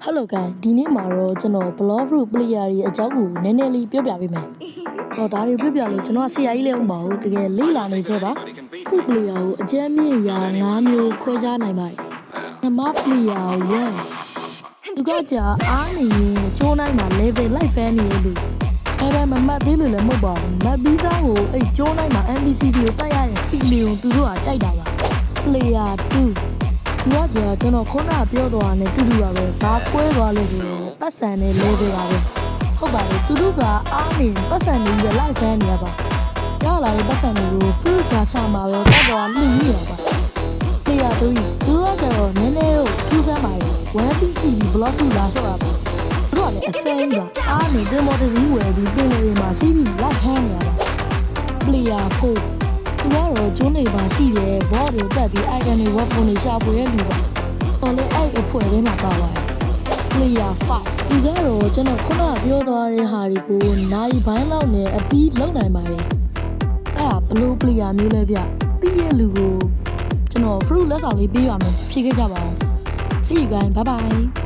Hello guys ဒီနေ့မှာတော့ကျွန်တော် Block Fruit Player ရဲ့အကြောင်းကိုနည်းနည်းလေးပြောပြပေးမယ်။ဒါတွေပြောပြလို့ကျွန်တော်ဆရာကြီးလည်းမဟုတ်ပါဘူးတကယ်လေ့လာနေသေးပါ။ Fruit Player ကိုအကျဉ်းမြင့်ရာ9မျိုးခွဲခြားနိုင်ပါတယ်။နံပါတ် Player 1သူကကြာအားနေရင်ကျိုးနိုင်မှာ level လိုက်ဖမ်းနေရလို့အဲ့ဒါမမှတ်သေးလို့လည်းမဟုတ်ပါဘူး။မတ်ပြီးသားကိုအဲ့ကျိုးနိုင်မှာ NPC တွေကိုတိုက်ရရင်ဖိလီကိုသူတို့ကကြိုက်တာပါ။ Player 2ဒီကကြာကျွန်တော်ခုနပြောသွားတယ်တူတူပါပဲဘာကွဲသွားလို့ဆိုတော့ပတ်စံနဲ့လဲပေးပါပဲဟုတ်ပါတယ်သူတို့ကအားနေပတ်စံတွေပြီးလိုက်ဖမ်းနေရပါရလာတဲ့ပတ်စံတွေကိုသူတို့ကချမှာပဲတော့တော့လှူနေရပါတေးရသူတို့ကတော့နည်းနည်းထူးဆန်းပါတယ်1PC block ထူလာဆိုပါသူတို့ကလည်းအစမ်းကြီးပါအားနေဒီမော်ဒယ်ကြီးဝယ်ပြီးပြင်လေမှာစီးပြီးလိုက်ဖမ်းနေရပါ player 4သူကတော့ကျွန်းနေပါရှိတယ်ဘော့တွေတက်ပြီး item တွေ weapon တွေရှာဖွေရလူပါဟောလေအဲ့အဖွဲထဲမှာပါပါတယ် player 5ဒီကတော့ကျွန်တော်ခုနပြောသွားတဲ့ဟာတွေကိုနိုင်ပိုင်းလောက်နဲ့အပြီးလောက်နိုင်ပါတယ်အဲ့ဒါဘလို့ player မျိုးလဲဗျတီးရဲ့လူကိုကျွန်တော် fruit လက်ဆောင်လေးပေးပါမယ်ဖြည့်ခဲ့ကြပါဦး see you guys bye bye